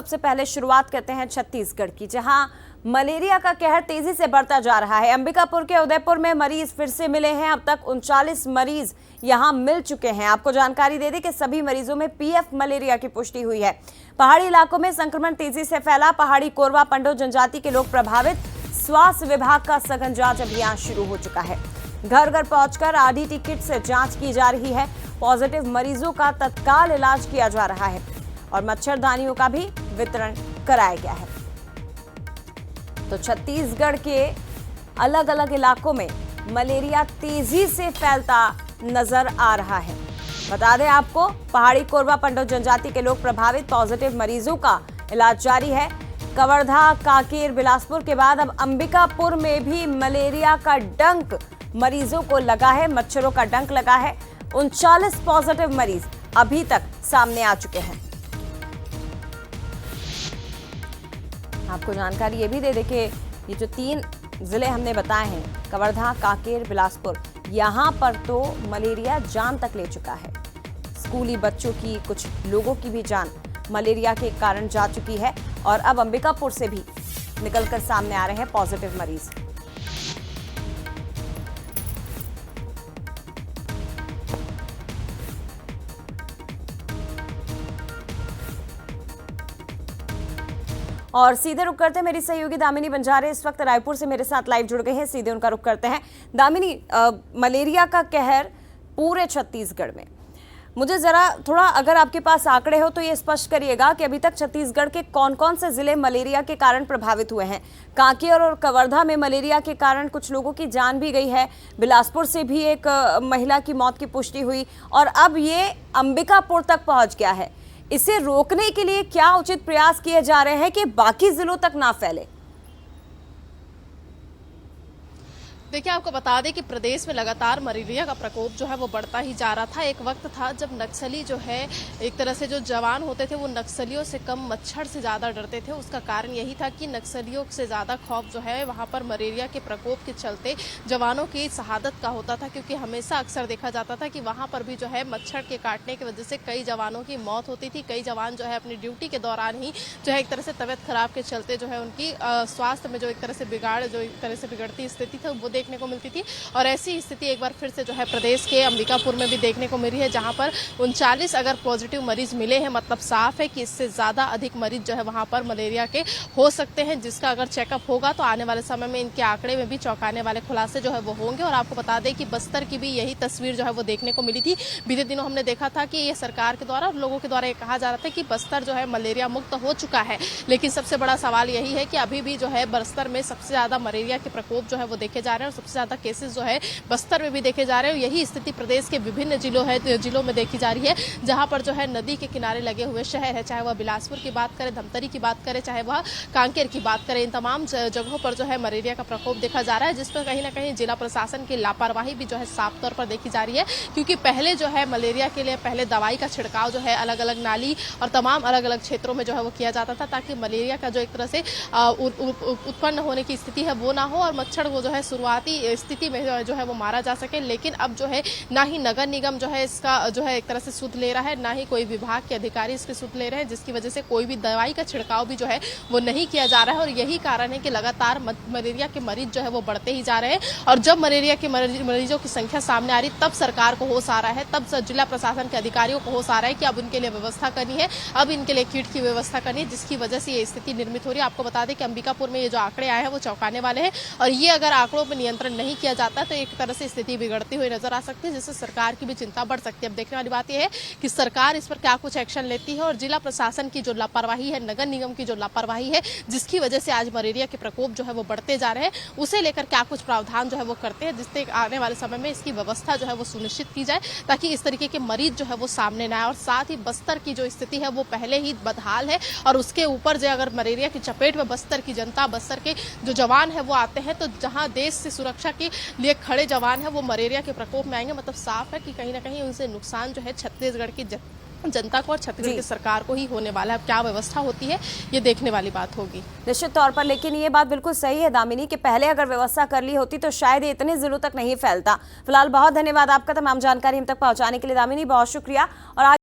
सबसे पहले शुरुआत करते हैं छत्तीसगढ़ की, जहां मलेरिया का कहर तेजी से बढ़ता जा रहा है। अंबिकापुर के उदयपुर में मरीज फिर से मिले हैं। अब तक 39 मरीज यहां मिल चुके हैं। आपको जानकारी दे दें कि सभी मरीजों में पीएफ मलेरिया की पुष्टि हुई है। पहाड़ी इलाकों में संक्रमण तेजी से फैला। पहाड़ी कोरवा पंडो जनजाति के लोग प्रभावित। स्वास्थ्य विभाग का सघन जांच अभियान शुरू हो चुका है। घर घर पहुंचकर आरडीटी किट से जांच की जा रही है। पॉजिटिव मरीजों का तत्काल इलाज किया जा रहा है और मच्छरदानियों का भी वितरण कराया गया है। तो छत्तीसगढ़ के अलग अलग इलाकों में मलेरिया तेजी से फैलता नजर आ रहा है। बता दें आपको, पहाड़ी कोरवा पंडो जनजाति के लोग प्रभावित। पॉजिटिव मरीजों का इलाज जारी है। कवर्धा, कांकेर, बिलासपुर के बाद अब अंबिकापुर में भी मलेरिया का डंक मरीजों को लगा है। मच्छरों का डंक लगा है। 39 पॉजिटिव मरीज अभी तक सामने आ चुके हैं। आपको जानकारी ये भी दे दें कि ये जो 3 जिले हमने बताए हैं, कवर्धा, कांकेर, बिलासपुर, यहां पर तो मलेरिया जान तक ले चुका है। स्कूली बच्चों की, कुछ लोगों की भी जान मलेरिया के कारण जा चुकी है और अब अंबिकापुर से भी निकलकर सामने आ रहे हैं पॉजिटिव मरीज। और सीधे रुक करते हैं, मेरी सहयोगी दामिनी बंजारे इस वक्त रायपुर से मेरे साथ लाइव जुड़ गए हैं। सीधे उनका रुक करते हैं। दामिनी, मलेरिया का कहर पूरे छत्तीसगढ़ में, मुझे जरा थोड़ा अगर आपके पास आंकड़े हो तो ये स्पष्ट करिएगा कि अभी तक छत्तीसगढ़ के कौन कौन से जिले मलेरिया के कारण प्रभावित हुए हैं। कांकेर और कवर्धा में मलेरिया के कारण कुछ लोगों की जान भी गई है। बिलासपुर से भी एक महिला की मौत की पुष्टि हुई और अब ये अंबिकापुर तक पहुंच गया है। इसे रोकने के लिए क्या उचित प्रयास किए जा रहे हैं कि बाकी जिलों तक ना फैले? देखिए, आपको बता दें कि प्रदेश में लगातार मलेरिया का प्रकोप जो है वो बढ़ता ही जा रहा था। एक वक्त था जब नक्सली जो है, एक तरह से जो जवान होते थे वो नक्सलियों से कम मच्छर से ज़्यादा डरते थे। उसका कारण यही था कि नक्सलियों से ज़्यादा खौफ जो है वहाँ पर मलेरिया के प्रकोप के चलते जवानों की शहादत का होता था, क्योंकि हमेशा अक्सर देखा जाता था कि वहाँ पर भी जो है मच्छर के काटने की वजह से कई जवानों की मौत होती थी। कई जवान जो है अपनी ड्यूटी के दौरान ही जो है एक तरह से तबीयत खराब के चलते जो है उनकी स्वास्थ्य में जो एक तरह से बिगड़ती स्थिति थी वो देखने को मिलती थी। और ऐसी स्थिति एक बार फिर से जो है प्रदेश के अंबिकापुर में भी देखने को मिली है, जहां पर 39 अगर पॉजिटिव मरीज मिले हैं, मतलब साफ है कि इससे ज्यादा अधिक मरीज जो है वहां पर मलेरिया के हो सकते हैं, जिसका अगर चेकअप होगा तो आने वाले समय में इनके आंकड़े में भी चौंकाने वाले खुलासे जो है वो होंगे। और आपको बता दें कि बस्तर की भी यही तस्वीर जो है वो देखने को मिली थी। बीते दिनों हमने देखा था कि ये सरकार के द्वारा और लोगों के द्वारा ये कहा जा रहा था कि बस्तर जो है मलेरिया मुक्त हो चुका है, लेकिन सबसे बड़ा सवाल यही है कि अभी भी जो है बस्तर में सबसे ज्यादा मलेरिया के प्रकोप जो है वो देखे जा रहे हैं और सबसे ज्यादा केसेस जो है बस्तर में भी देखे जा रहे हैं। यही स्थिति प्रदेश के विभिन्न जिलों में देखी जा रही है, जहां पर जो है नदी के किनारे लगे हुए शहर है, चाहे वह बिलासपुर की बात करें, धमतरी की बात करें, चाहे वह कांकेर की बात करें, इन तमाम जगहों पर जो है मलेरिया का प्रकोप देखा जा रहा है, जिस पर कहीं ना कहीं जिला प्रशासन की लापरवाही भी जो है साफ तौर पर देखी जा रही है। क्योंकि पहले जो है मलेरिया के लिए पहले दवाई का छिड़काव जो है अलग अलग नाली और तमाम अलग अलग क्षेत्रों में जो है वो किया जाता था, ताकि मलेरिया का जो एक तरह से उत्पन्न होने की स्थिति है वो ना हो और मच्छर को जो है शुरुआती स्थिति में जो है वो मारा जा सके। लेकिन अब जो है ना ही नगर निगम जो है इसका जो है एक तरह से सुध ले रहा है, ना ही कोई विभाग के अधिकारी इसके सुध ले रहे हैं, जिसकी वजह से कोई भी दवाई का छिड़काव भी जो है वो नहीं किया जा रहा है। और यही कारण है कि लगातार मलेरिया के मरीज जो है वो बढ़ते ही जा रहे हैं। और जब मलेरिया के मरीजों की संख्या सामने आ रही, तब सरकार को होश आ रहा है, तब जिला प्रशासन के अधिकारियों को होश आ रहा है कि अब इनके लिए व्यवस्था करनी है, अब इनके लिए किट की व्यवस्था करनी है, जिसकी वजह से ये स्थिति निर्मित हो रही है। आपको बता दें कि अंबिकापुर में ये जो आंकड़े आए हैं वो चौंकाने वाले हैं और ये अगर आंकड़ों पर नियंत्रण नहीं किया जाता तो एक तरह से स्थिति बिगड़ती हुई नजर आ सकती है, जिससे सरकार की भी चिंता बढ़ सकती है। अब देखने वाली बात यह है कि सरकार इस पर क्या कुछ एक्शन लेती है और जिला प्रशासन की जो लापरवाही है, नगर निगम की जो लापरवाही है, जिसकी वजह से आज मलेरिया के प्रकोप जो है वो बढ़ते जा रहे हैं, उसे लेकर क्या कुछ प्रावधान जो है वो करते हैं, जिससे आने वाले समय में इसकी व्यवस्था जो है वो सुनिश्चित की जाए, ताकि इस तरीके के मरीज जो है वो सामने न आए। और साथ ही बस्तर की जो स्थिति है वो पहले ही बदहाल है और उसके ऊपर जो अगर मलेरिया की चपेट में बस्तर की जनता, बस्तर के जो जवान है वो आते हैं, तो जहां देश से सुरक्षा के लिए खड़े जवान है वो मलेरिया के प्रकोप में आएंगे, मतलब साफ है कि कहीं ना कहीं उनसे नुकसान जो है छत्तीसगढ़ की जनता को और छत्तीसगढ़ की सरकार को ही होने वाला है। क्या व्यवस्था होती है ये देखने वाली बात होगी निश्चित तौर पर। लेकिन ये बात बिल्कुल सही है दामिनी कि पहले अगर व्यवस्था कर ली होती तो शायद ये इतने जिलों तक नहीं फैलता। फिलहाल बहुत धन्यवाद आपका तमाम जानकारी हम तक पहुंचाने के लिए दामिनी, बहुत शुक्रिया। और